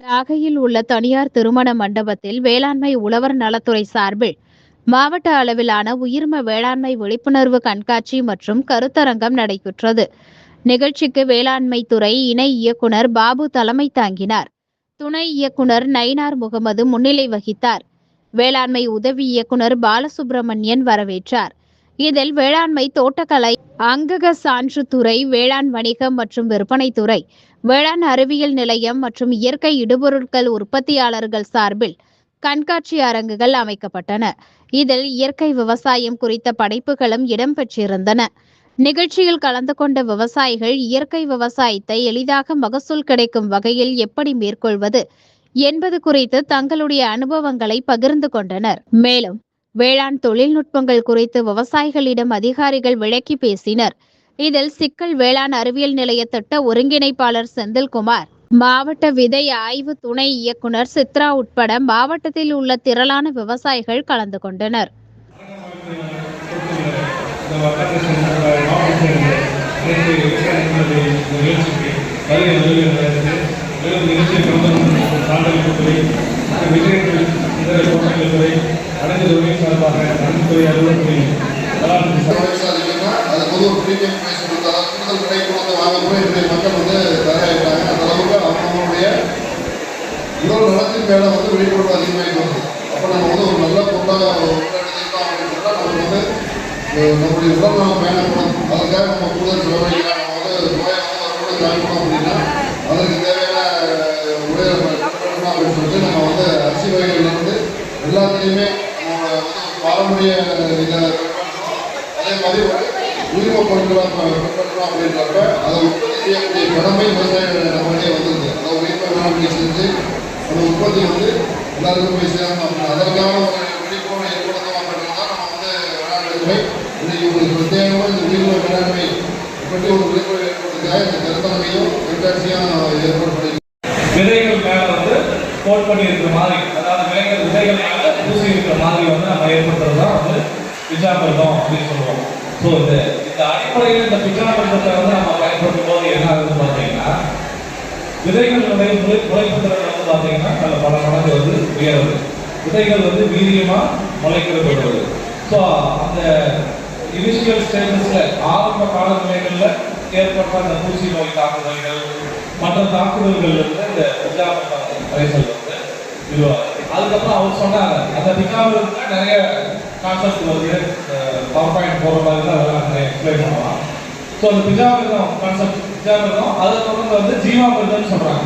நாகையில் உள்ள தனியார் திருமண மண்டபத்தில் வேளாண்மை உழவர் நலத்துறை சார்பில் மாவட்ட அளவிலான உயிர்ம வேளாண்மை விழிப்புணர்வு கண்காட்சி மற்றும் கருத்தரங்கம் நடைபெற்றது. நிகழ்ச்சிக்கு வேளாண்மை துறை இணை இயக்குனர் பாபு தலைமை தாங்கினார். துணை இயக்குனர் நயினார் முகமது முன்னிலை வகித்தார். வேளாண்மை உதவி இயக்குனர் பாலசுப்பிரமணியன் வரவேற்றார். இதில் வேளாண்மை தோட்டக்கலை, அங்கக சான்றுத்துறை, வேளாண் வணிகம் மற்றும் விற்பனை துறை, வேளாண் அறிவியல் நிலையம் மற்றும் இயற்கை இடுபொருட்கள் உற்பத்தியாளர்கள் சார்பில் கண்காட்சி அரங்குகள் அமைக்கப்பட்டன. இதில் இயற்கை விவசாயம் குறித்த படைப்புகளும் இடம்பெற்றிருந்தன. நிகழ்ச்சியில் கலந்து கொண்ட விவசாயிகள் இயற்கை விவசாயத்தை எளிதாக மகசூல் கிடைக்கும் வகையில் எப்படி மேற்கொள்வது என்பது குறித்து தங்களுடைய அனுபவங்களை பகிர்ந்து கொண்டனர். மேலும் வேளாண் தொழில்நுட்பங்கள் குறித்து விவசாயிகளிடம் அதிகாரிகள் விளக்கி பேசினர். இதில் சிக்கல் வேளாண் அறிவியல் நிலைய திட்ட ஒருங்கிணைப்பாளர் செந்தில்குமார், மாவட்ட விதை ஆய்வு துணை இயக்குனர் சித்ரா உட்பட மாவட்டத்தில் உள்ள திரளான விவசாயிகள் கலந்து கொண்டனர். உடல் நலத்தின் மேலே விழிப்புணர்வு அதிகமாகிட்டு வருது. அப்போ நம்ம ஒரு நல்ல பொருளாக எடுத்துக்கிட்டோம் அப்படின்னா நம்ம நம்முடைய உடல் நலம் பயணப்படும். அதுக்காக நம்ம கூடுதல் செலவழிக்கலாம். நம்ம நோயை வரக்கூட ஜாயின் அப்படின்னா அதற்கு தேவையான உடைய பயன்படுத்தணும் அப்படின்னு சொல்லிட்டு நம்ம அரிசி வகைகள்லேருந்து எல்லாத்துலேயுமே நம்ம பாரம்பரிய இதை அதே மாதிரி உயிர்ம பொருட்களாக பயன்படுத்தணும் அப்படின்றப்ப அதை உற்பத்தி செய்யக்கூடிய கடமை விவசாயிகள் நம்மளே வந்துருது. அதை உயிர்ம வேளாண்மை செஞ்சு அந்த உற்பத்தி எல்லாருக்கும் போய் சேரணும். அதற்கான ஒரு விழிப்புணர்வு ஏற்படுத்தணும் அப்படின்னா நம்ம வேளாண்மை துறை இன்னைக்கு உங்களுக்கு பிரத்யேகமாக இந்த உயிர்ம வேளாண்மை பற்றி ஒரு விழிப்புணர்வு ஏற்படுத்துக்காக இந்த கருத்தரங்கையும் கண்காட்சியாக ஏற்பாடு பண்ணி விதைகள் மேலே கோட் பண்ணி இருக்கிற மாதிரி, அதாவது விதைகள் மேலே பூசி இருக்கிற மாதிரி நம்ம ஏற்படுத்துறது தான் பிச்சாமிர்தம் அப்படின்னு சொல்லுவோம். ஸோ இந்த அடிப்படையில் இந்த பிச்சாமிர்தத்தை நம்ம பயன்படுத்தும் போது என்ன ஆகுதுன்னு பார்த்தீங்கன்னா விதைகளுடைய முளைப்புத்திறன் பார்த்தீங்கன்னா நல்ல பல மடங்கு உயருது. விதைகள் வீரியமாக முளைக்கப்படுவது. ஸோ அந்த இனிஷியல் ஸ்டேஜஸில் ஆரம்ப கால நிலைகளில் ஏற்பட்ட அந்த பூச்சி நோய் தாக்குதல்கள் மற்ற தாக்குதல்கள் இந்த பிச்சாமிர்தம் கரைசல் இதுவாகுது. அதுக்கப்புறம் அவர் சொன்னாங்க அந்த பிச்சாமிர்தத்தில் நிறைய கான்செப்ட் பவர் பாயிண்ட் போகிற மாதிரி தான் அதெல்லாம் நிறைய எக்ஸ்பிளைன் பண்ணலாம். ஸோ அந்த பிச்சாமிர்தம் கான்செப்ட் பிச்சாமிர்தம் அதை தொடர்ந்து ஜீவாமிர்தம்னு சொல்கிறாங்க.